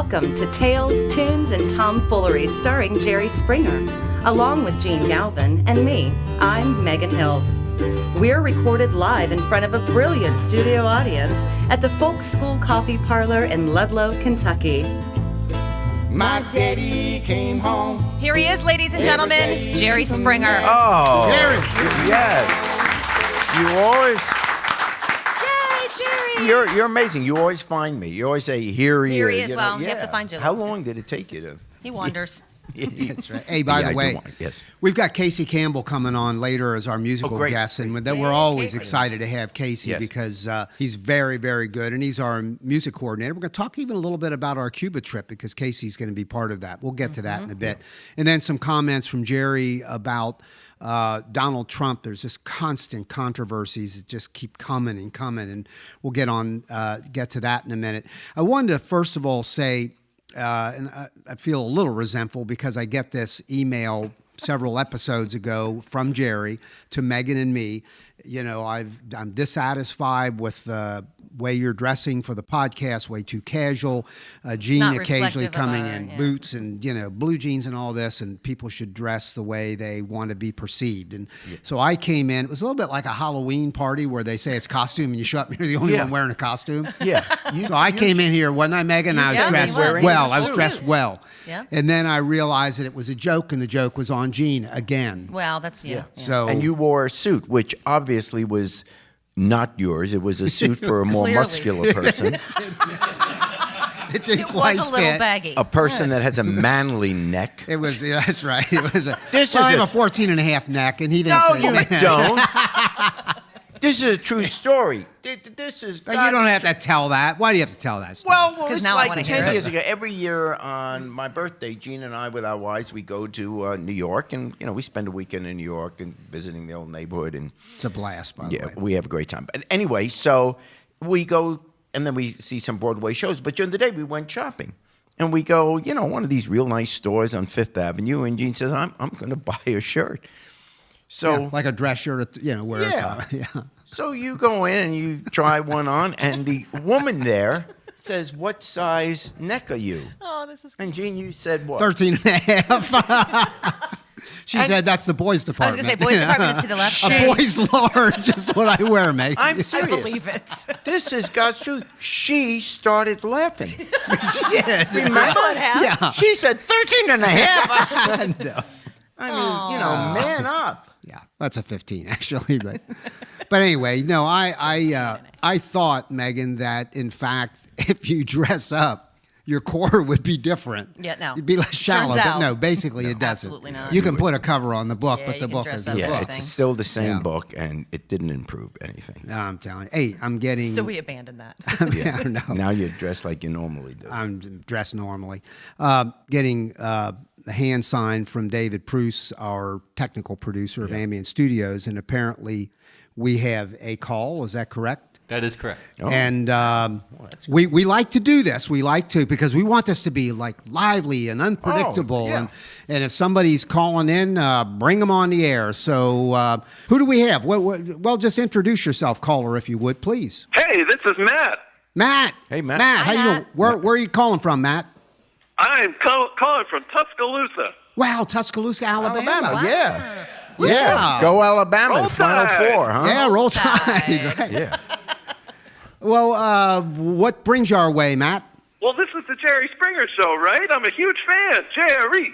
Welcome to Tales, Tunes, and Tomfoolery starring Jerry Springer, along with Gene Galvin and me. I'm Megan Hills. We're recorded live in front of a brilliant studio audience at the Folk School Coffee Parlor in Ludlow, Kentucky. My daddy came home. Here he is, ladies and gentlemen, Jerry Springer. Oh, Jerry. Yes. You always... Yay, Jerry. You're amazing. You always find me. You always say, here he is. Here he is. You Well, you have to find you. How long did it take you to... He wanders. That's right. Hey, by the way, yes. We've got Casey Campbell coming on later as our musical guest, and we're always excited to have Casey because he's very, very good, and he's our music coordinator. We're going to talk even a little bit about our Cuba trip because Casey's going to be part of that. We'll get to that in a bit. And then some comments from Jerry about Donald Trump. There's just constant controversies that just keep coming, and we'll get to that in a minute. I wanted to first of all say, and I feel a little resentful because I get this email several episodes ago from Jerry to Megan and me. You know, I'm dissatisfied with the way you're dressing for the podcast, way too casual. Gene occasionally coming in boots and, blue jeans and all this, and people should dress the way they want to be perceived. And so I came in. It was a little bit like a Halloween party where they say it's costume and you show up and you're the only one wearing a costume. Yeah. So I came in here, wasn't I, Megan? I was dressed well. I was dressed well. Yeah. And then I realized that it was a joke, and the joke was on Gene again. Well, that's So and you wore a suit, which obviously was not yours. It was a suit for a more muscular person. It didn't It quite was a little fit. baggy. A person that has a manly neck. It was, that's right. It was This I is have a 14 and a half neck, and he didn't No, say you that. don't. This is a true story. This is. You don't have to tell that. Why do you have to tell that story? Well, it's now I like wanna hear 10 it. years ago. Every year on my birthday, Gene and I, with our wives, we go to New York, and we spend a weekend in New York and visiting the old neighborhood. And It's a blast, by the way. yeah, we have a great time. But anyway, so we go, and then we see some Broadway shows. But during the day, we went shopping. And we go, one of these real nice stores on Fifth Avenue, and Gene says, I'm going to buy a shirt. So like a dress shirt, wear a top. Yeah. So you go in and you try one on, and the woman there says, what size neck are you? Oh, this is. And Gene, you said what? 13 and a half. She said that's the boys' I was department. going to say, boys' department is to the left. A boy's large is what I wear, mate. I'm I serious. believe it. This is God's truth. She started laughing. She did. Remember? Yeah. She said 13 and a half. No. I mean, man up. Yeah, that's a 15 actually, but anyway, no, I thought, Megan, that in fact, if you dress up, your core would be different. Yeah, no. It'd be less shallow, Turns but out. no, basically it doesn't. Absolutely not. You can put a cover on the book, Yeah, but the you can book dress is up the book. everything. It's still the same Yeah. book, and it didn't improve anything. No, I'm telling you. Hey, I'm getting. So we abandoned that. Yeah, no. Now you're dressed like you normally do. I'm dressed normally. Getting the hand sign from David Pruce, our technical producer of Ambient Studios, and apparently we have a call. Is that correct? That is correct. Oh. And we like to do this. We like to because we want this to be like lively and unpredictable. yeah. And if somebody's calling in, bring them on the air. So who do we have? Well, just introduce yourself, caller, if you would, please. Hey, this is Matt. Matt. Hey, Matt. Matt, how Hi, you doing? Matt. Where are you calling from, Matt? I'm calling from Tuscaloosa. Wow, Tuscaloosa, Alabama. Alabama, yeah. Yeah. Yeah. Go Alabama Roll in Final Tide. Four, huh? Yeah, roll tide. Right. Yeah. Well, what brings you our way, Matt? Well, this is the Jerry Springer Show, right? I'm a huge fan. Jerry.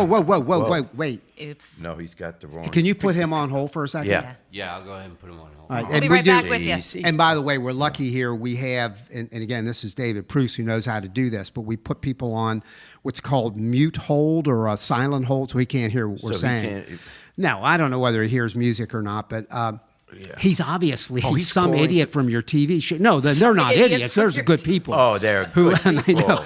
Whoa, wait. Oops. No, he's got the wrong. Can you put him on hold for a second? Yeah. Yeah, I'll go ahead and put him on hold. All right. I'll be we right back with you. Jeez. And by the way, we're lucky here. We have, and again, this is David Pruce who knows how to do this, but we put people on what's called mute hold or a silent hold so he can't hear what we're So he saying. can't- No, I don't know whether he hears music or not, but he's obviously he's some calling- idiot from your TV show. No, they're not idiots idiots. from There's your good people. Oh, they're who good and I know. people.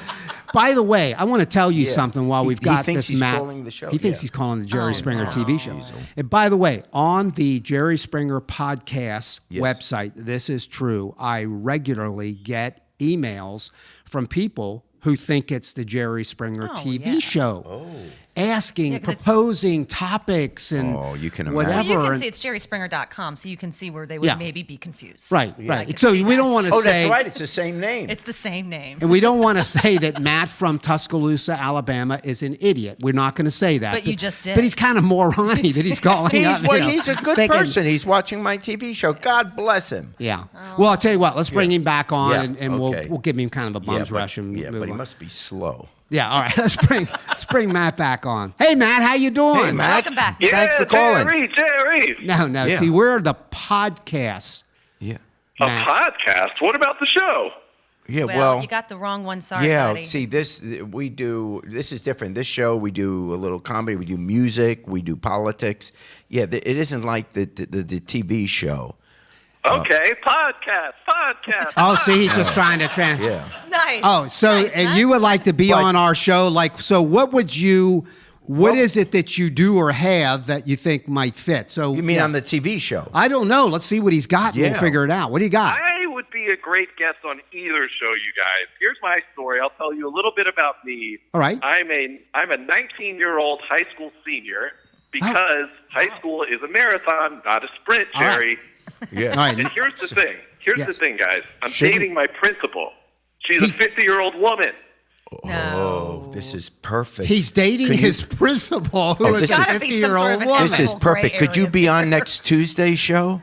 By the way, I want to tell you Yeah. something while He- we've he got thinks this he's Matt. calling the show, He thinks yeah. he's calling the Jerry Springer no. TV show. And by the way, on the Jerry Springer podcast website, this is true. I regularly get emails from people who think it's the Jerry Springer TV yeah. show. Oh. asking, 'cause it's- proposing topics and You can imagine. whatever. Well, you can and- see it's jerryspringer.com, so you can see where they would Yeah. maybe be confused. right, I right. can So see we don't that. want to Oh, say. that's right. It's the same name. It's the same name. And we don't want to say that Matt from Tuscaloosa, Alabama, is an idiot. We're not going to say that. But you just did. But he's kind of moronic that he's calling up. He's a good thinking- person. He's watching my TV show. God bless him. Yeah. Well, I'll tell you what. Let's bring him back on, Yeah, and okay. we'll give him kind of a bum's but, rush and yeah, move but he on. must be slow. Yeah. All right. Let's bring Matt back on. Hey, Matt, how you doing? Hey, Matt. Welcome back. Yeah, Thanks for calling. Jerry. No. Yeah. See, we're the podcast. Yeah. A Matt. podcast? What about the show? Yeah. Well, you got the wrong one. Sorry, yeah. buddy. See, this is different. This show we do a little comedy. We do music. We do politics. Yeah. It isn't like the TV show. Okay, podcast. Oh, see, he's just trying to Yeah. Nice. Oh, so Nice, and huh? you would like to be But- on our show? Like, so what would you? What is it that you do or have that you think might fit? So You mean yeah. on the TV show? I don't know. Let's see what he's got. And Yeah. we'll figure it out. What do you got? I would be a great guest on either show, you guys. Here's my story. I'll tell you a little bit about me. All right. I'm a 19-year-old high school senior because high school is a marathon, not a sprint, All right. Jerry. Yeah. All right. And here's the thing. Here's Yes. the thing, guys. I'm Shouldn't- dating my principal. She's a 50-year-old woman. No. Oh, this is perfect. He's dating Could you- his principal, who Oh, is this a is- Gotta be some sort of 50-year-old an woman. This is Gray perfect. Could you area be on next Tuesday's show?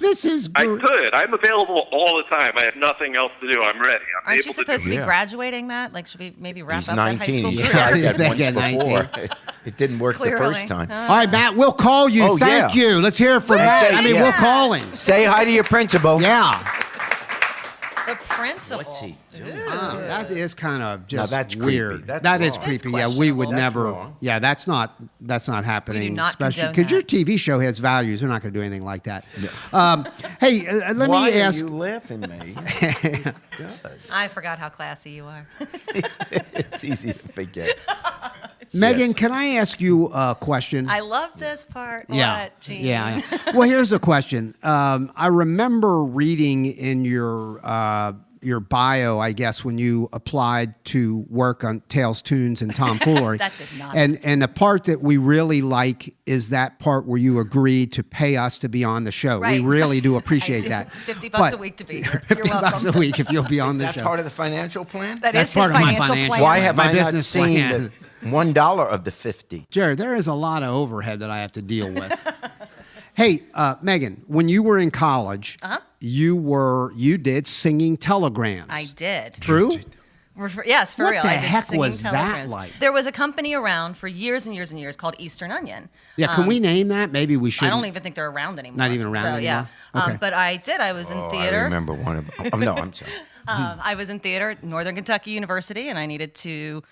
This is I great. could. I'm available all the time. I have nothing else to do. I'm ready. I'm Aren't able you supposed to do be Yeah. graduating, Matt? Like, should we maybe wrap He's up 19. that high He's school Yeah. career? tried that Yeah, once 19. before. It didn't work the Clearly. first time. All right, Matt, we'll call you. Oh, Thank yeah. you. Let's hear it from And Matt. say- I mean, yeah. we'll call him. Say hi to your principal. Yeah. The principal. What's he doing? That is kind of just that's creepy. weird. That's That is wrong. creepy. That's Yeah, we would questionable. That's never. wrong. Yeah, that's not happening. not especially condone because your that. TV show has values. They're not going to do anything like that. Hey, let Why me ask. are you laughing, May? I forgot how classy you are. It's easy to forget. Megan, can I ask you a question? I love this part. Yeah. What, Gene? Yeah. Well, here's a question. I remember reading in your bio, I guess, when you applied to work on Tales, Tunes, and Tomfoolery. That did not And the part that we really like is that part where you agreed to pay us to be on the show. Right. We really do I appreciate do. that. $50 But- a week to be here. $50 You're welcome. a week if you'll be on the Is that show. part of the financial plan? That That's is part his of my financial financial plan. Why have My I not business seen plan. the $1 of the 50? Jared, there is a lot of overhead that I have to deal with. Hey, Megan, when you were in college, you did singing telegrams. I did. True? Yes, for What real. the I did heck singing was that telegrams. like? There was a company around for years and years and years called Eastern Onion. Yeah, can we name that? Maybe we should. I don't even think they're around anymore. Not even around so, Yeah. anymore? Okay. But I did. I was in Oh, theater. I remember one of them. Oh, no, I'm sorry. I was in theater at Northern Kentucky University, and I needed to,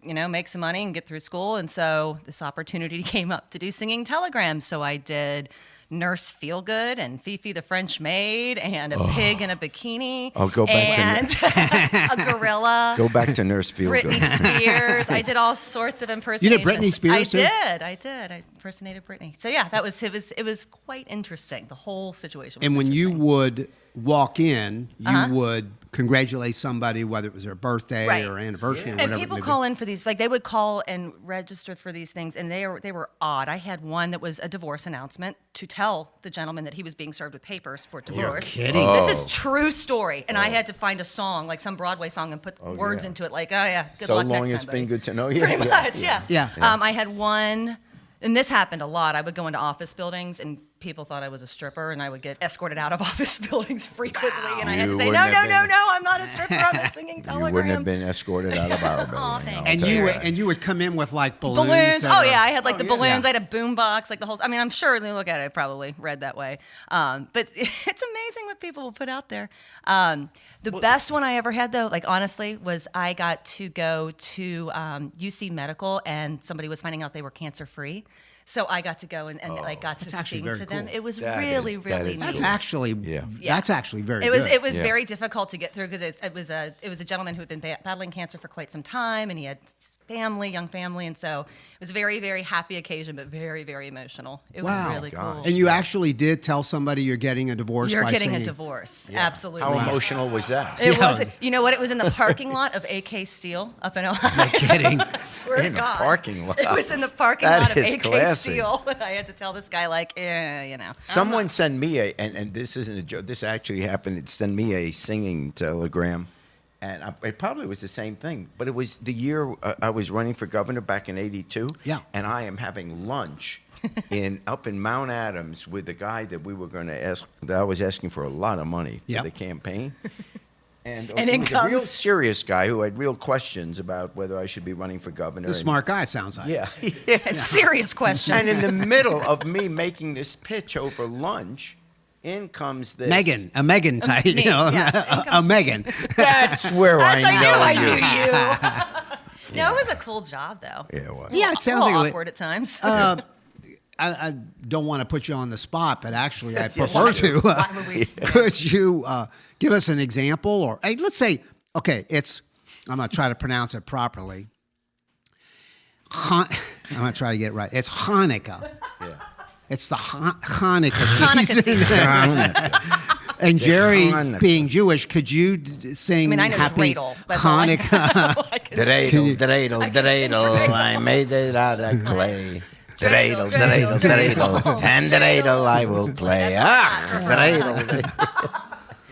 make some money and get through school. And so this opportunity came up to do singing telegrams. So I did Nurse Feelgood and Fifi the French Maid and a pig in a bikini. Oh, go back and a gorilla. Go back to Nurse Feelgood. Britney Spears. I did all sorts of impersonations. Britney Spears, too? I did. I impersonated Britney. So yeah, it was quite interesting. The whole situation was And when you interesting. would walk in, you would congratulate somebody, whether it was their birthday Right. or anniversary or And whatever. people it may be. call in for these, like they would call and register for these things, and they were odd. I had one that was a divorce announcement to tell the gentleman that he was being served with papers for divorce. kidding. This is true story, and I had to find a song, like some Broadway song, and put words yeah. into it, like, oh yeah, good So luck long next it's time, been buddy. good to know you. Pretty much, yeah. Yeah. I had one, and this happened a lot. I would go into office buildings, and people thought I was a stripper, and I would get escorted out of office buildings frequently, and I had to You say, wouldn't no, have no, been- no, I'm not a stripper. I'm a singing You telegram. wouldn't have been escorted out of our building. Aw, thank I'll And tell you would, that. and you would come in with like balloons. Balloons. that Oh are- yeah, I had like the yeah. balloons. I had a boom box, like the whole. I mean, I'm sure when you look at it, I probably read that way. But it's amazing what people will put out there. The best one I ever had, though, like honestly, was I got to go to UC Medical, and somebody was finding out they were cancer free. So I got to go and like got to actually sing very to them. cool. It was That really, is- that really is neat. That's cool. actually Yeah. that's actually very It was good. it was Yeah. very difficult to get through because it was a gentleman who had been battling cancer for quite some time, and he had young family, and so it was a very, very happy occasion, but very, very emotional. It was Wow. really Gosh. cool. And you actually did tell somebody you're getting a divorce You're by getting a singing. divorce, absolutely. How emotional was that? It Yeah. was. You know what? It was in the parking lot of AK Steel up in Ohio. No kidding. I swear to In the God. parking lot. It was in the parking That lot of is AK classy. Steel. I had to tell this guy, like, you know. Someone sent me and this isn't a joke. This actually happened. It sent me a singing telegram, and it probably was the same thing. But it was the year I was running for governor back in '82. Yeah. And I am having lunch up in Mount Adams with the guy that we were going to ask. That I was asking for a lot of money Yeah. for the campaign. And, And he in was a real comes- serious guy who had real questions about whether I should be running for governor. A and- smart guy, it sounds like. Yeah. And serious questions. And in the middle of me making this pitch over lunch, in comes this Megan, a Megan type, Me, you know, yeah. a Megan. That's where That's I know I you. knew you. No, it was a cool job, though. Yeah, it was. Yeah, it sounds a little like it- awkward at times. I don't want to put you on the spot, but actually I prefer to. Why would we- Could you give us an example? Or hey, let's say, okay, I'm going to try to pronounce it properly. I'm going to try to get it right. It's Hanukkah. Yeah. It's the Hanukkah Hanukkah season. season. And Jerry, Hanukkah. being Jewish, could you sing I mean, I know Happy dreidel. That's all I know. Hanukkah? I can say. Dreidel, dreidel, I can sing dreidel, dreidel. I made it out of clay. Dreidel, Dreidel, dreidel, dreidel, dreidel, and dreidel I will play. Ah, dreidel.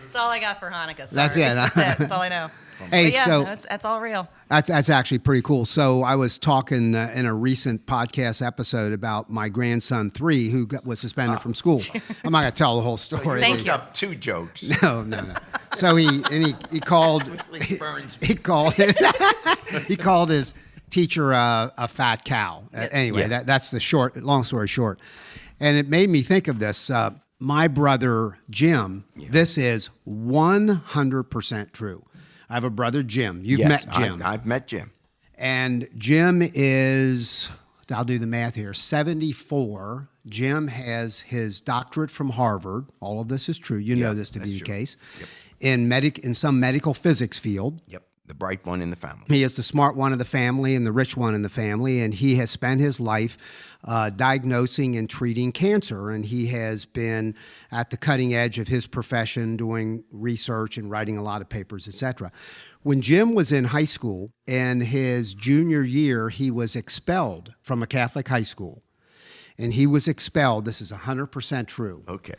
That's all I got for Hanukkah. Sorry. That's it. That's all I know. Hey, But yeah, so that's all real. That's actually pretty cool. So I was talking in a recent podcast episode about my grandson 3 who was suspended from school. I'm not going to tell the whole story. Thank Looked you. up 2 jokes. No. So he called Burns. he called he called his teacher a fat cow. Anyway, Yeah. that's the long story short. And it made me think of this. My brother Jim. This is 100% true. I have a brother, Jim. You've Yes, met Jim. I've met Jim. And Jim is, I'll do the math here, 74. Jim has his doctorate from Harvard. All of this is true. You know this to be that's the true. case. Yep. In some medical physics field. Yep. The bright one in the family. He is the smart one of the family and the rich one in the family, and he has spent his life diagnosing and treating cancer, and he has been at the cutting edge of his profession doing research and writing a lot of papers, etc. When Jim was in high school, in his junior year, he was expelled from a Catholic high school, and he was expelled. This is 100% true. Okay.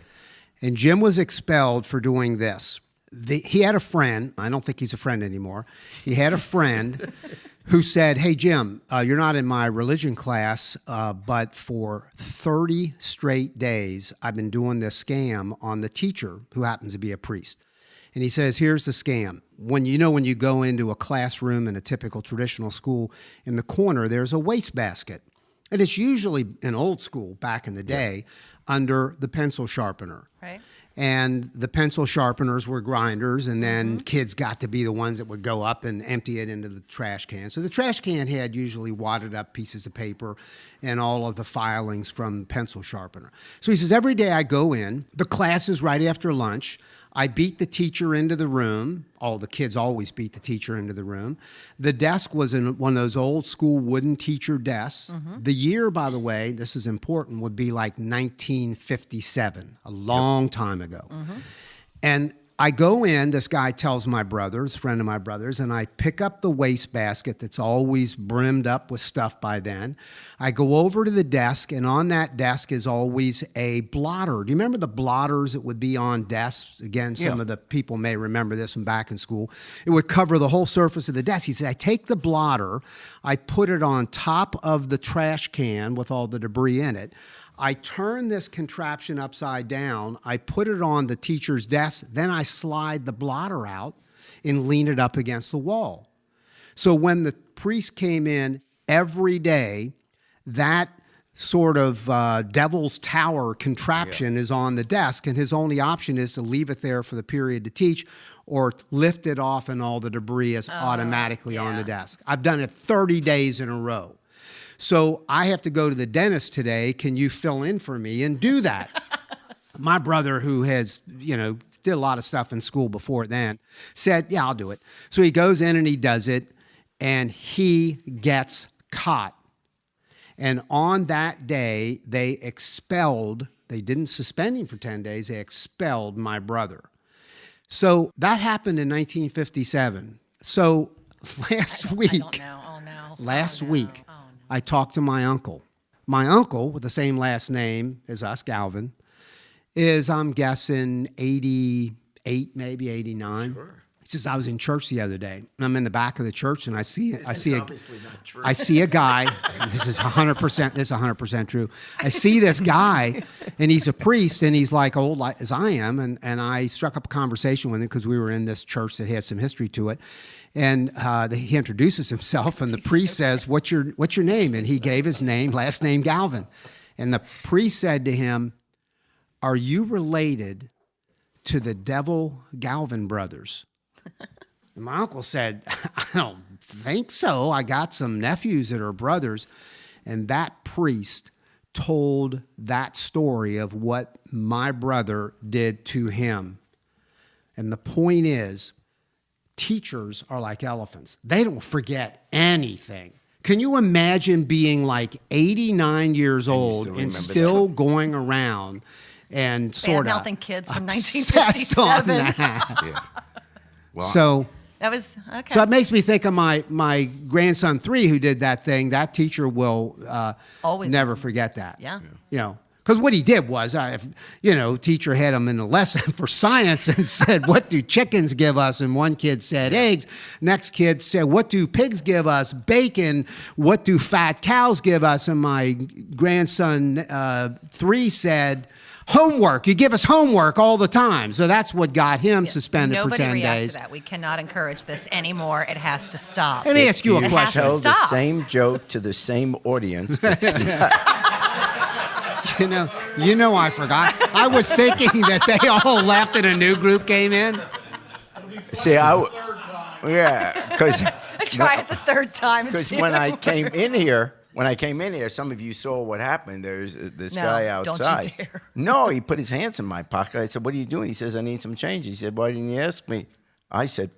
And Jim was expelled for doing this. He had a friend, I don't think he's a friend anymore. He had a friend who said, hey, Jim, you're not in my religion class, but for 30 straight days, I've been doing this scam on the teacher who happens to be a priest. And he says, here's the scam. When you go into a classroom in a typical traditional school, in the corner, there's a wastebasket. And it's usually an old school back in the day under the pencil sharpener. Right. And the pencil sharpeners were grinders, and then kids got to be the ones that would go up and empty it into the trash can. So the trash can had usually wadded up pieces of paper and all of the filings from pencil sharpener. So he says, every day I go in, the class is right after lunch. I beat the teacher into the room. All the kids always beat the teacher into the room. The desk was in one of those old school wooden teacher desks. The year, by the way, this is important, would be like 1957, a long time ago. And I go in, this guy tells my brother, this friend of my brother's, and I pick up the wastebasket that's always brimmed up with stuff by then. I go over to the desk, and on that desk is always a blotter. Do you remember the blotters that would be on desks? Again, some of the people may remember this from back in school. It would cover the whole surface of the desk. He said, I take the blotter, I put it on top of the trash can with all the debris in it. I turn this contraption upside down, I put it on the teacher's desk, then I slide the blotter out and lean it up against the wall. So when the priest came in every day, that sort of devil's tower contraption is on the desk, and his only option is to leave it there for the period to teach or lift it off and all the debris is automatically on the desk. I've done it 30 days in a row. So I have to go to the dentist today. Can you fill in for me and do that? My brother, who has, did a lot of stuff in school before then, said, yeah, I'll do it. So he goes in and he does it, and he gets caught. And on that day, they didn't suspend him for 10 days, they expelled my brother. So that happened in 1957. So last week, I talked to my uncle. My uncle, with the same last name as us, Galvin, is, I'm guessing, 88, maybe 89. Sure. He says, I was in church the other day, and I'm in the back of the church, and I see a guy. This is 100% true. I see this guy, and he's a priest, and he's like old as I am, and I struck up a conversation with him because we were in this church that has some history to it. And he introduces himself, and the priest says, what's your name? And he gave his name, last name Galvin. And the priest said to him, are you related to the Devil Galvin brothers? And my uncle said, I don't think so. I got some nephews that are brothers. And that priest told that story of what my brother did to him. And the point is, teachers are like elephants. They don't forget anything. Can you imagine being like 89 years old and still going around and sort of bad-mouthing kids from obsessed on 1957? that? Yeah. Well, So That was okay. So it makes me think of my grandson 3 who did that thing. That teacher will Always never forget that. Yeah. Because what he did was, teacher had him in a lesson for science and said, what do chickens give us? And one kid said eggs. Next kid said, what do pigs give us? Bacon. What do fat cows give us? And my grandson 3 said, homework. You give us homework all the time. So that's what got him suspended for 10 Nobody react days. to that. We cannot encourage this anymore. It has to stop. Let me ask you a It question. has to Tell the stop. same joke to the same audience. You know, I forgot. I was thinking that they all left and a new group came in. See, because Try it the third time. and see when if I it came works. in here, some of you saw what happened. There's this No, guy don't you outside. dare. No, he put his hands in my pocket. I said, "What are you doing?" He says, "I need some change." He said, "Why didn't you ask me?" I said,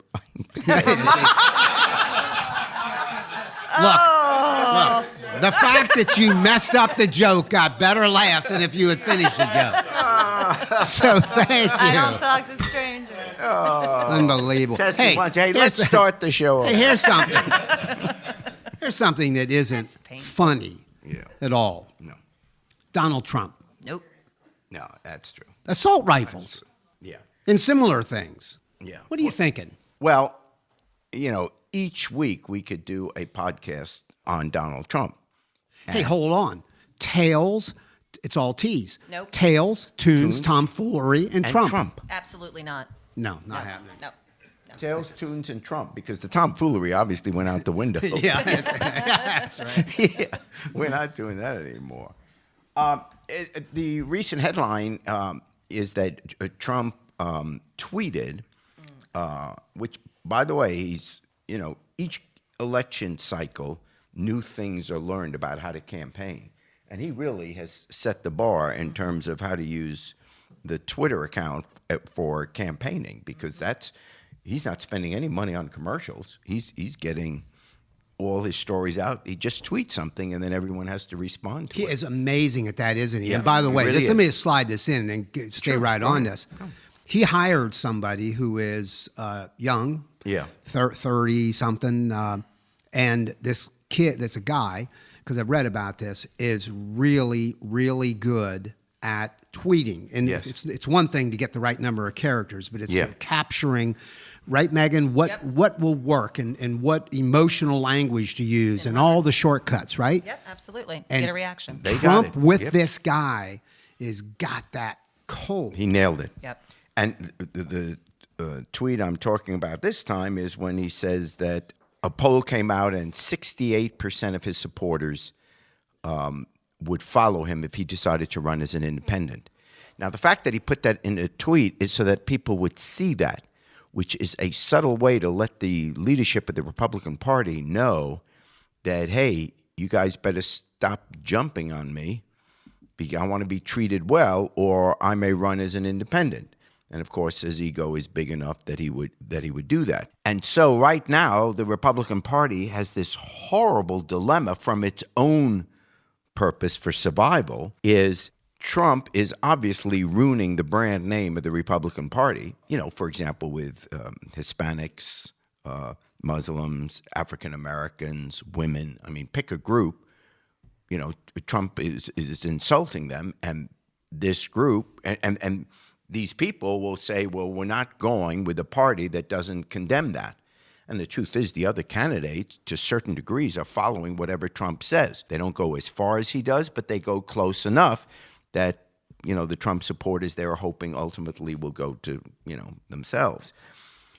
Look, the fact that you messed up the joke got better laughs than if you had finished the joke. So thank you. I don't talk to strangers. Unbelievable. Hey, let's start the show. Hey, here's something. Here's something that isn't funny at all. No. Donald Trump. Nope. No, that's true. Assault rifles Yeah. and similar things. Yeah. What are you thinking? Well, each week we could do a podcast on Donald Trump. Hey, hold on. Tails, it's all T's. Nope. Tails, tunes, tomfoolery, and Trump. Absolutely not. No, not happening. No. Tails, tunes, and Trump, because the tomfoolery obviously went out the window. Yeah, that's right. Yeah, we're not doing that anymore. The recent headline is that Trump tweeted, which, by the way, he's, each election cycle, new things are learned about how to campaign. And he really has set the bar in terms of how to use the Twitter account for campaigning, because he's not spending any money on commercials. He's getting all his stories out. He just tweets something, and then everyone has to respond to He it. is amazing at that, isn't he? Yeah, And by the he way, really let me is. just slide this in and stay right on this. He hired somebody who is young, 30-something, and this kid, that's a guy, because I've read about this, is really, really good at tweeting. And Yes. it's one thing to get the right number of characters, but it's capturing, right, Megan, what will work and what emotional language to use and all the shortcuts, right? Yep, absolutely. And Get a reaction. They got Trump it. with Yep. this guy is got that cold. He nailed it. Yep. And the tweet I'm talking about this time is when he says that a poll came out and 68% of his supporters would follow him if he decided to run as an independent. Now, the fact that he put that in a tweet is so that people would see that, which is a subtle way to let the leadership of the Republican Party know that, hey, you guys better stop jumping on me. I want to be treated well, or I may run as an independent. And of course, his ego is big enough that he would do that. And so right now, the Republican Party has this horrible dilemma from its own purpose for survival. Is Trump is obviously ruining the brand name of the Republican Party. You know, for example, with Hispanics, Muslims, African Americans, women. I mean, pick a group. You know, Trump is insulting them, and this group and these people will say, well, we're not going with a party that doesn't condemn that. And the truth is, the other candidates, to certain degrees, are following whatever Trump says. They don't go as far as he does, but they go close enough that, you know, the Trump supporters they're hoping ultimately will go to, you know, themselves.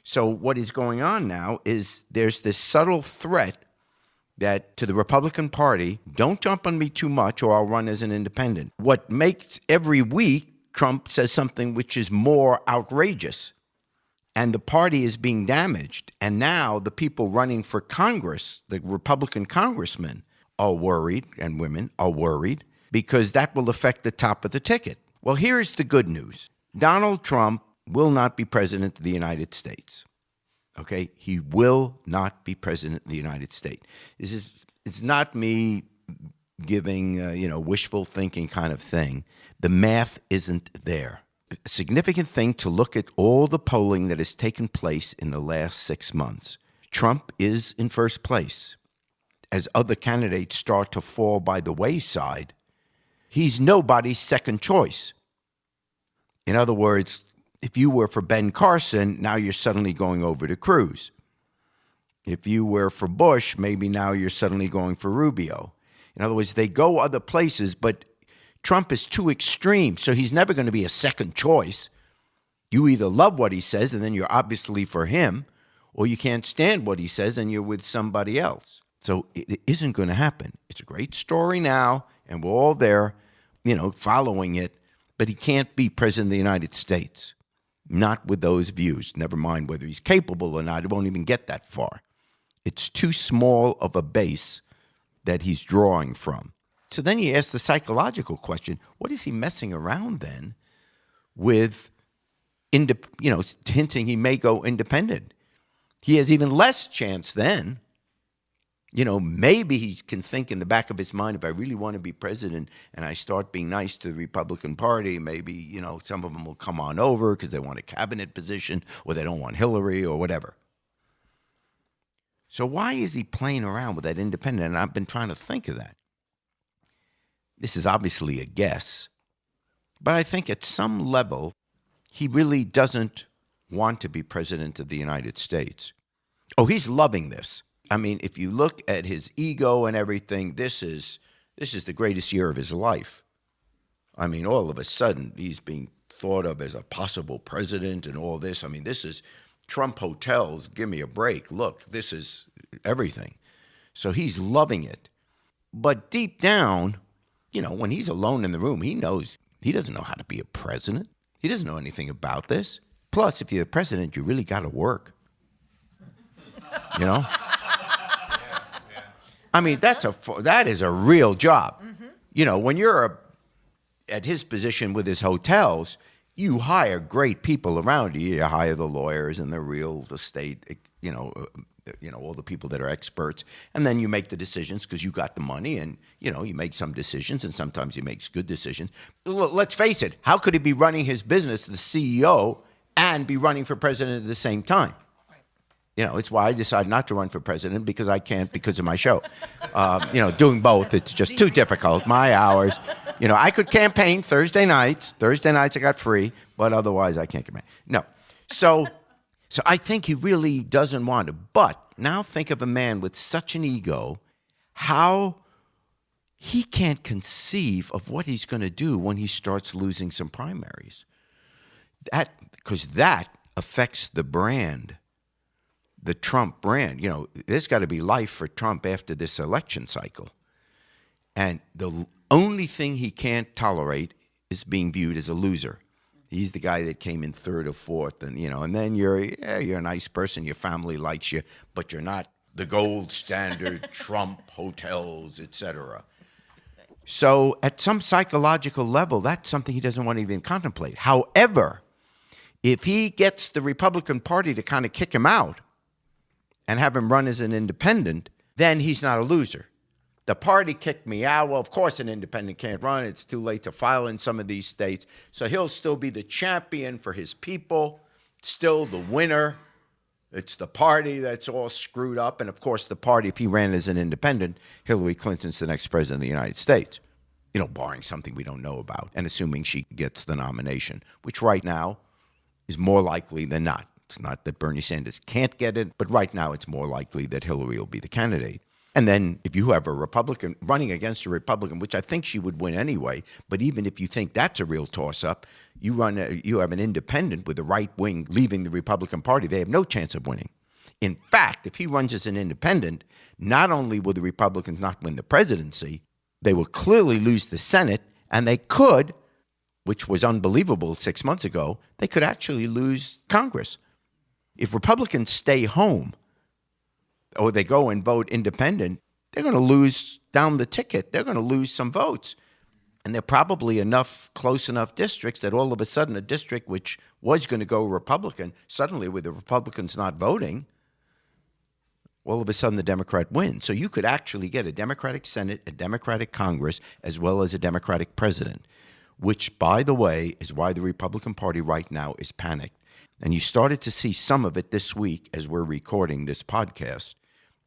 So what is going on now is there's this subtle threat that to the Republican Party, don't jump on me too much or I'll run as an independent. What makes every week Trump says something which is more outrageous, and the party is being damaged. And now the people running for Congress, the Republican congressmen, are worried, and women are worried, because that will affect the top of the ticket. Well, here's the good news. Donald Trump will not be president of the United States. Okay? He will not be president of the United States. It's not me giving, wishful thinking kind of thing. The math isn't there. A significant thing to look at all the polling that has taken place in the last 6 months. Trump is in first place. As other candidates start to fall by the wayside, he's nobody's second choice. In other words, if you were for Ben Carson, now you're suddenly going over to Cruz. If you were for Bush, maybe now you're suddenly going for Rubio. In other words, they go other places, but Trump is too extreme, so he's never going to be a second choice. You either love what he says, and then you're obviously for him, or you can't stand what he says, and you're with somebody else. So it isn't going to happen. It's a great story now, and we're all there, following it, but he can't be president of the United States. Not with those views. Never mind whether he's capable or not. It won't even get that far. It's too small of a base that he's drawing from. So then you ask the psychological question, what is he messing around then with, hinting he may go independent? He has even less chance then. Maybe he can think in the back of his mind, if I really want to be president and I start being nice to the Republican Party, maybe, some of them will come on over because they want a cabinet position or they don't want Hillary or whatever. So why is he playing around with that independent? And I've been trying to think of that. This is obviously a guess, but I think at some level, he really doesn't want to be president of the United States. Oh, he's loving this. I mean, if you look at his ego and everything, this is the greatest year of his life. I mean, all of a sudden, he's being thought of as a possible president and all this. I mean, this is Trump hotels, give me a break. Look, this is everything. So he's loving it. But deep down, when he's alone in the room, he knows he doesn't know how to be a president. He doesn't know anything about this. Plus, if you're the president, you really got to work. I mean, that is a real job. Mm-hmm. When you're at his position with his hotels, you hire great people around you. You hire the lawyers and the real estate, all the people that are experts, and then you make the decisions because you got the money, and you make some decisions, and sometimes he makes good decisions. Let's face it, how could he be running his business, the CEO, and be running for president at the same time? It's why I decided not to run for president, because I can't because of my show. Doing both, it's just too difficult. My hours, I could campaign Thursday nights. Thursday nights I got free, but otherwise I can't campaign. No. So I think he really doesn't want to. But now think of a man with such an ego, how he can't conceive of what he's going to do when he starts losing some primaries. Because that affects the brand. The Trump brand. There's got to be life for Trump after this election cycle. And the only thing he can't tolerate is being viewed as a loser. He's the guy that came in third or fourth, and and then you're a nice person, your family likes you, but you're not the gold standard, Trump hotels, etc. So at some psychological level, that's something he doesn't want to even contemplate. However, if he gets the Republican Party to kind of kick him out and have him run as an independent, then he's not a loser. The party kicked me out. Well, of course an independent can't run. It's too late to file in some of these states. So he'll still be the champion for his people, still the winner. It's the party that's all screwed up. And, of course, the party, if he ran as an independent, Hillary Clinton's the next president of the United States, barring something we don't know about, and assuming she gets the nomination, which right now is more likely than not. It's not that Bernie Sanders can't get it, but right now it's more likely that Hillary will be the candidate. And then if you have a Republican running against a Republican, which I think she would win anyway, but even if you think that's a real toss-up, you have an independent with the right wing leaving the Republican Party, they have no chance of winning. In fact, if he runs as an independent, not only will the Republicans not win the presidency, they will clearly lose the Senate, and they could, which was unbelievable 6 months ago, they could actually lose Congress. If Republicans stay home, or they go and vote independent, they're going to lose down the ticket. They're going to lose some votes. And there are probably close enough districts that all of a sudden a district which was going to go Republican, suddenly with the Republicans not voting, all of a sudden the Democrat wins. So you could actually get a Democratic Senate, a Democratic Congress, as well as a Democratic president, which, by the way, is why the Republican Party right now is panicked. And you started to see some of it this week as we're recording this podcast.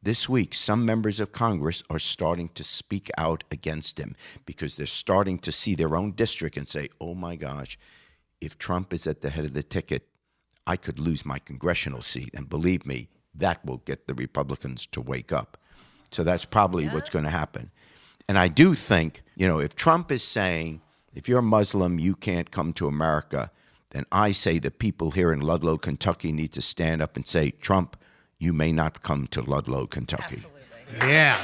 This week, some members of Congress are starting to speak out against him because they're starting to see their own district and say, oh my gosh, if Trump is at the head of the ticket, I could lose my congressional seat. And believe me, that will get the Republicans to wake up. So that's probably what's going to happen. And I do think, if Trump is saying, if you're a Muslim, you can't come to America, then I say the people here in Ludlow, Kentucky need to stand up and say, Trump, you may not come to Ludlow, Kentucky. Absolutely. Yeah.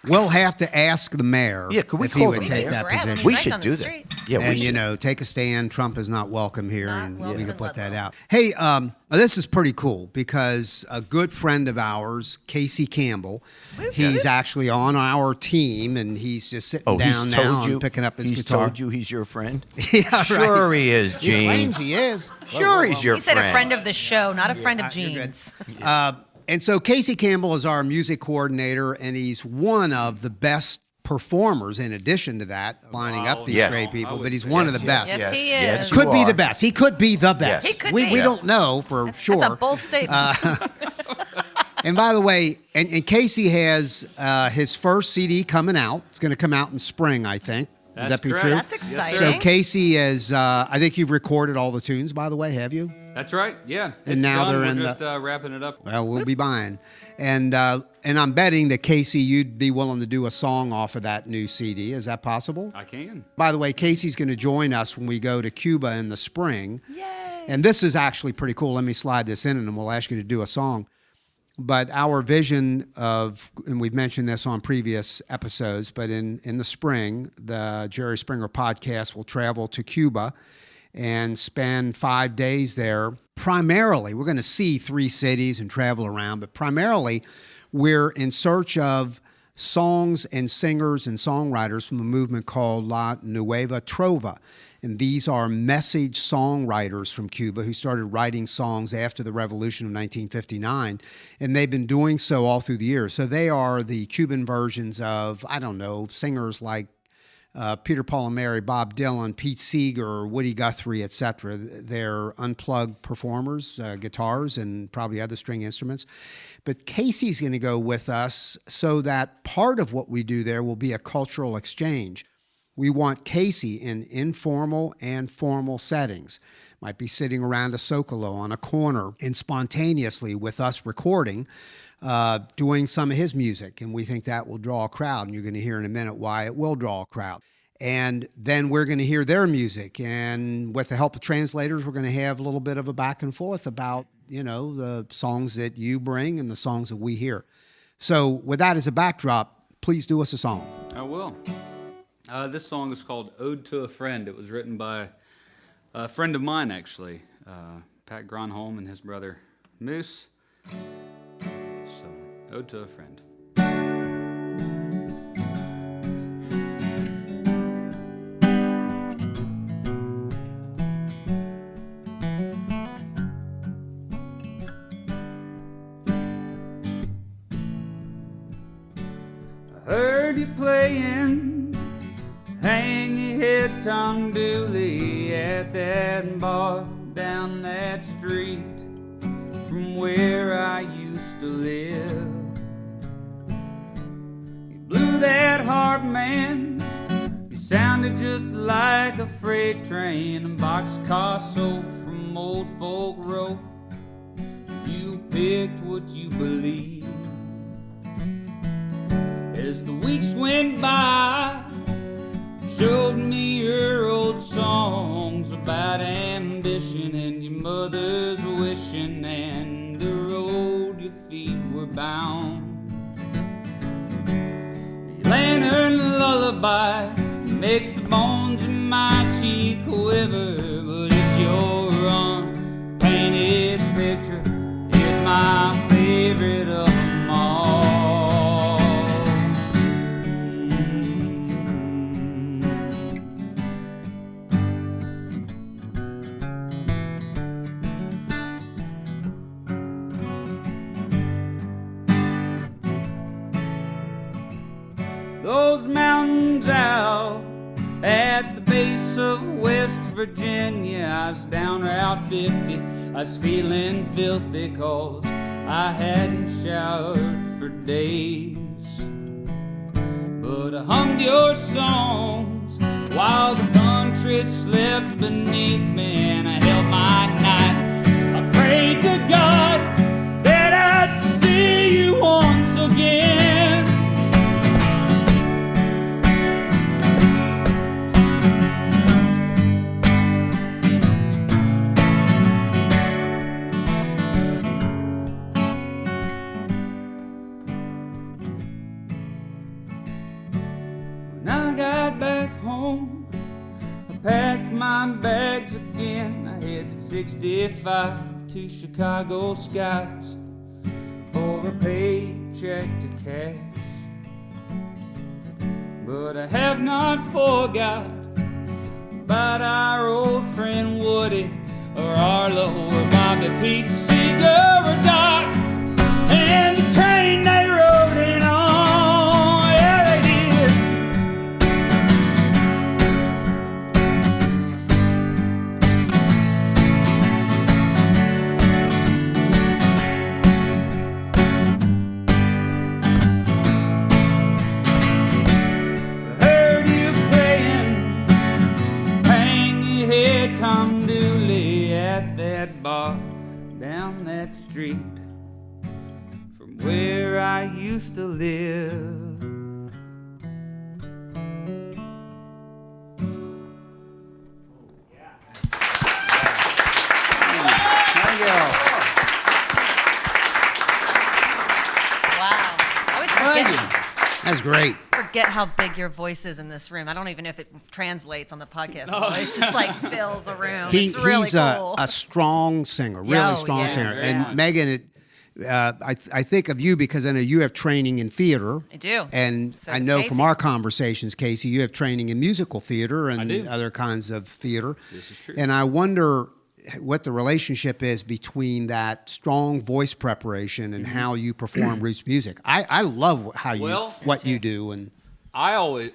We'll have to ask the mayor could we if he call would the take mayor? that Grab him. position. We Right should on the do that. street. Yeah, And, we should. take a stand. Trump is not welcome here, Not and welcome we can in put that Ludlow. out. Hey, this is pretty cool because a good friend of ours, Casey Campbell, he's actually on our team, and he's just sitting down now and picking up his guitar. He's told you he's your friend? Yeah, Sure right. he is, He Gene. claims he is. Sure he's your He said friend. a friend of the show, not a friend of You're good. Gene's. And so Casey Campbell is our music coordinator, and he's one of the best performers in addition to that, lining up these Yeah. great people, but he's one of the best. Yes, he yes, is. you Could be are. the best. He could be the best. Yes. He could we be. don't know for sure. That's a bold statement. And by the way, and Casey has his first CD coming out. It's going to come out in spring, I think. Would that be correct. true? That's Yes, exciting. sir. So Casey is, I think you've recorded all the tunes, by the way, have you? That's right. Yeah. And It's now done. they're We're in just wrapping it up. Well, we'll be buying. And I'm betting that, Casey, you'd be willing to do a song off of that new CD. Is that possible? I can. By the way, Casey's going to join us when we go to Cuba in the spring. Yay! And this is actually pretty cool. Let me slide this in, and then we'll ask you to do a song. But our vision of, and we've mentioned this on previous episodes, but in the spring, the Jerry Springer podcast will travel to Cuba and spend 5 days there. Primarily, we're going to see 3 cities and travel around, but primarily we're in search of songs and singers and songwriters from a movement called La Nueva Trova. And these are message songwriters from Cuba who started writing songs after the revolution of 1959. And they've been doing so all through the years. So they are the Cuban versions of, I don't know, singers like Peter, Paul, and Mary, Bob Dylan, Pete Seeger, Woody Guthrie, etc. They're unplugged performers, guitars, and probably other string instruments. But Casey's going to go with us so that part of what we do there will be a cultural exchange. We want Casey in informal and formal settings. Might be sitting around a Socolo on a corner and spontaneously with us recording, doing some of his music. And we think that will draw a crowd. And you're going to hear in a minute why it will draw a crowd. And then we're going to hear their music. And with the help of translators, we're going to have a little bit of a back and forth about, the songs that you bring and the songs that we hear. So with that as a backdrop, please do us a song. I will. This song is called Ode to a Friend. It was written by A friend of mine, actually, Pat Gronholm and his brother Moose. So, ode to a friend. Heard you playing, hang your head Tom Dooley at that bar down that street from where I used to live. You blew that harp, man, you sounded just like a freight train, a boxcar sold from Old Folk Row. You picked what you believed. As the weeks went by, showed me your old songs about ambition and your mother's wishing and the road your feet were bound. The lantern lullaby makes the bones in my cheek quiver, but it's your unpainted picture is my favorite of them all. Those mountains out at the base of West Virginia, I was down Route 50, I was feeling filthy 'cause I hadn't showered for days. But I hummed your songs while the country slept beneath me, and I held my knife. I prayed to God that I'd see you once again. Back home, I packed my bags again. I headed 65 to Chicago skies for a paycheck to cash. But I have not forgot about our old friend Woody or Arlo or Bobby Pete Seeger or Doc and the train they rode in on. Tom Dooley at that bar down that street from where I used to live. Thank you. Wow. I always forget. That's great. Forget how big your voice is in this room. I don't even know if it translates on the podcast. It just like fills a room. It's really He's cool. a strong singer, really strong singer. And Megan, I think of you because I know you have training in theater. I do. And So I does know Casey. from our conversations, Casey, you have training in musical theater I and do. other kinds of theater. This is true. And I wonder what the relationship is between that strong voice preparation and how you perform roots music. I love how you what you do, and I always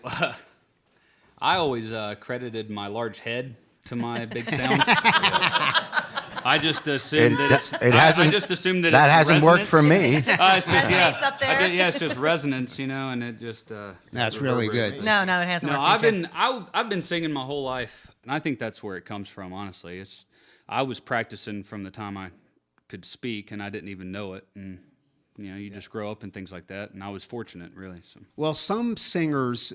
credited my large head to my big sound. I just assumed that I just assumed that it's hasn't worked for me. It's just, Resonates up there. it's just resonance, and it just. that's really good. No, it hasn't No, worked for you. I've been singing my whole life, and I think that's where it comes from. Honestly, I was practicing from the time I could speak, and I didn't even know it. And you just grow up and things like that. And I was fortunate, really. So. Well, some singers,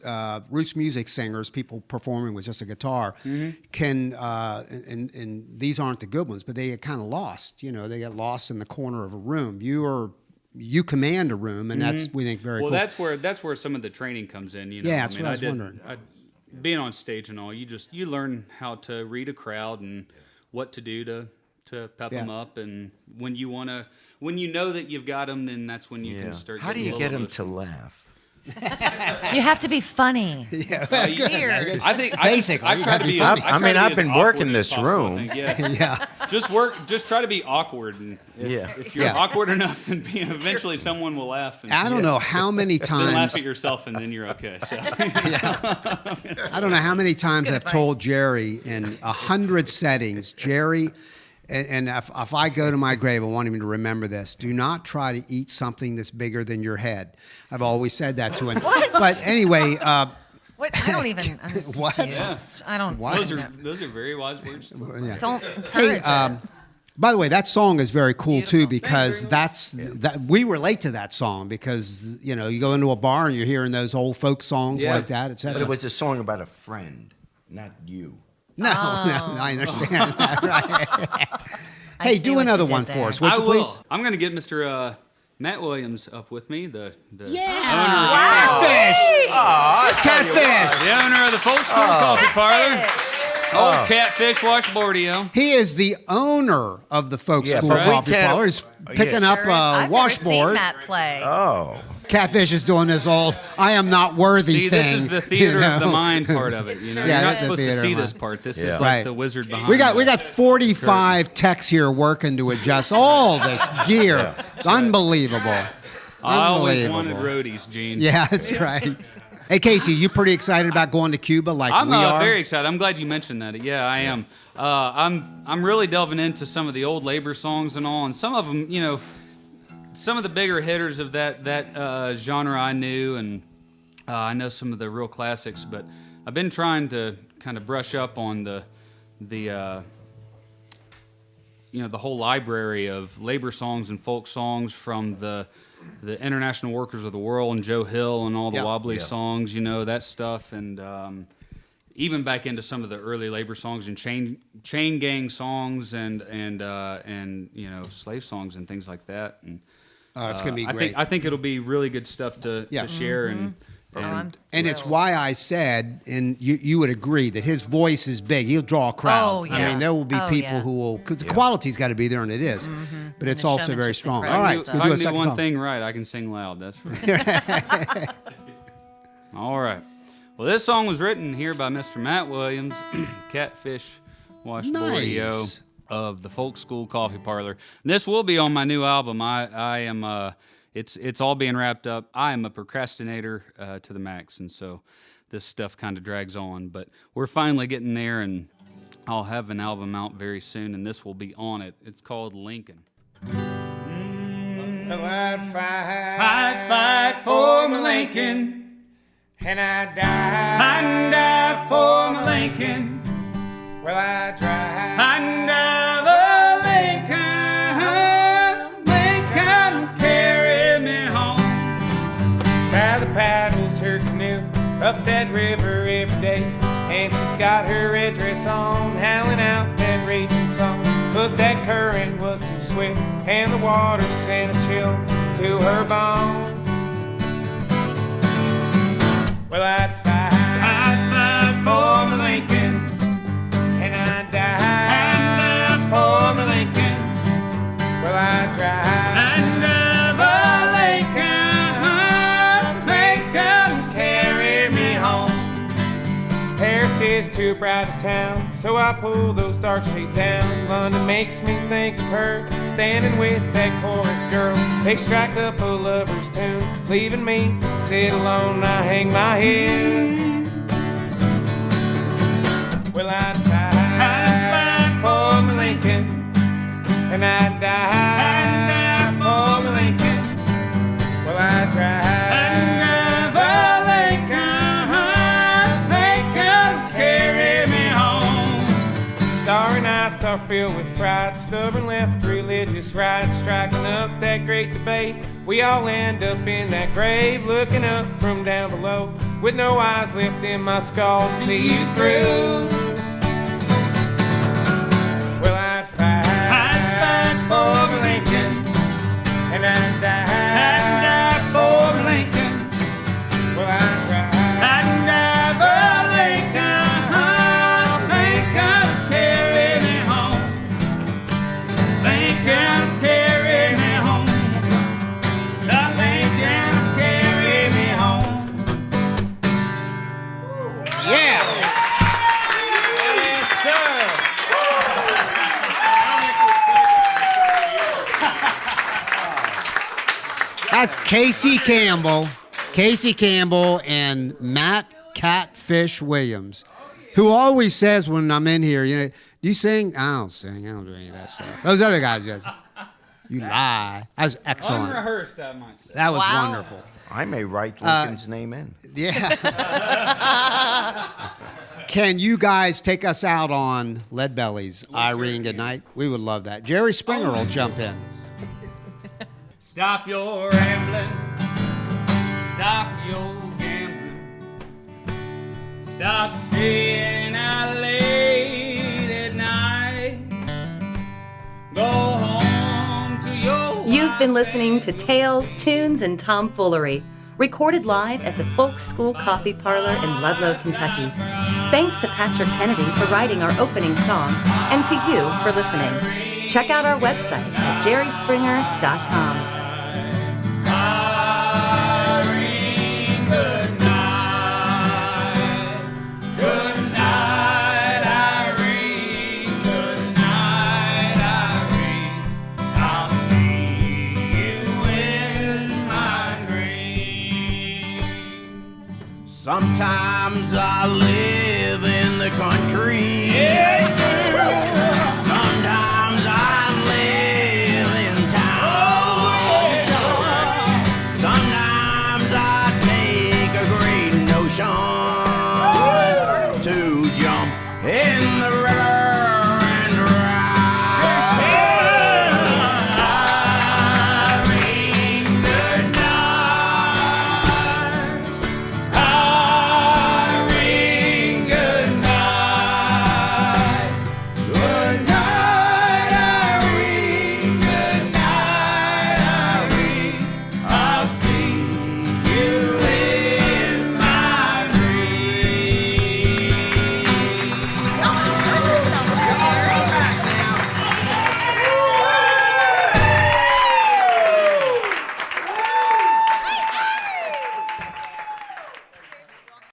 roots music singers, people performing with just a guitar, can, and these aren't the good ones, but they get kind of lost. They get lost in the corner of a room. You command a room, and that's, we think, very cool. Well, that's where some of the training comes in. Yeah, that's what I was wondering. being on stage and all, you learn how to read a crowd and what to do to pep them up, and when you know that you've got them, then that's when you can start. How do you get them to laugh? You have to be funny. Weird. I think basically, I try to be. I've been working this room. Yeah. Just try to be awkward, and if you're awkward enough, and eventually someone will laugh. And, I don't know how many times. Then laugh at yourself, and then you're okay. So. I don't know how many times I've told Jerry in 100 settings, Jerry. And if I go to my grave, I want him to remember this. Do not try to eat something that's bigger than your head. I've always said that to him. What? But anyway. What? I don't even. What? I don't. What? Those are very wise words. Yeah. Don't encourage it. By the way, that song is very cool too, because that we relate to that song, because you go into a bar and you're hearing those old folk songs like that, etc. But it was a song about a friend, not you. No, I understand that. Right. I Hey, see do what another you did one there. for us, would you will. please? I'm going to get Mr. Matt Williams up with me, the Catfish! It's Catfish! the owner of the Folk School Coffee Parlor. Old Catfish Washboardio. He is the owner of the Folk School right. Coffee Parlor. He's picking up I've washboard. never seen that play. Oh. Catfish is doing this old "I am not worthy" See, thing. this is the theater of the mind part of it. Yeah, You're not this is supposed to theater see of this mind. part. This is Yeah. like Right. the wizard behind We got it. 45 techs here working to adjust all this gear. It's unbelievable. I always Unbelievable. wanted roadies, Gene. Yeah, that's right. Hey, Casey, you pretty excited about going to Cuba like I'm we are? very excited. I'm glad you mentioned that. Yeah, I am. I'm really delving into some of the old labor songs and all, and some of them, some of the bigger hitters of that genre I knew, and I know some of the real classics. But I've been trying to kind of brush up on the whole library of labor songs and folk songs from the International Workers of the World and Joe Hill and all the wobbly songs, that stuff, and even back into some of the early labor songs and chain gang songs and slave songs and things like that. And it's gonna be great. I think it'll be really good stuff to share and it's why I said, and you would agree, that his voice is big. He'll draw a crowd. Oh, yeah. I mean, there will be people who will, because the quality's got to be there, and it is. But it's the also very showmanship's strong. incredible. All right, If we'll I do a can do second one song. thing right, I can sing loud. That's right. All right. Well, this song was written here by Mr. Matt Williams, Catfish Washboardio Nice. of the Folk School Coffee Parlor. And this will be on my new album. I am. It's all being wrapped up. I am a procrastinator to the max, and so this stuff kind of drags on. But we're finally getting there, and I'll have an album out very soon, and this will be on it. It's called Lincoln. Well, I'd Fight for my Lincoln, and I'd die for my Lincoln, Well, I drive and Lincoln carry me home. Sally paddles her canoe up that river every day, and she's got her red dress on, howling out that raging song. But that current was too swift, and the water sent a chill to her bones. Well, I'd fight for my Lincoln, and I'd die for my Lincoln. Well, I'd drive Lincoln carry me home. Paris is too bright a town, so I pull those dark shades down. London makes me think of her, standing with that chorus girl. They strike up a lover's tune, leaving me sit alone. I hang my head. Well, I'd fight for my Lincoln, and I'd die for my Lincoln. Well, I'd drive Lincoln carry me home. Starry nights are filled with fright, stubborn left religious right, striking up that great debate. We all end up in that grave, looking up from down below, with no eyes left in my skull to see you through. Well, I'd fight for my Lincoln, and I'd die for my Lincoln. Well, I'd drive Casey Campbell, and Matt Catfish Williams, who always says when I'm in here, do you sing? I don't sing. I don't do any of that stuff. Those other guys just, you lie. That was excellent. Unrehearsed, I might say. That was wonderful. I may write Lincoln's name in. Yeah. Can you guys take us out on Leadbelly's Irene Goodnight? We would love that. Jerry Springer will jump in. Stop your rambling. Stop your gambling. Stop staying out late at night. Go home to your You've been listening to Tales, Tunes, and Tomfoolery, recorded live at the Folk School Coffee Parlor in Ludlow, Kentucky. Thanks to Patrick Kennedy for writing our opening song, and to you for listening. Check out our website at jerryspringer.com. Sometimes I live in the country. Yeah.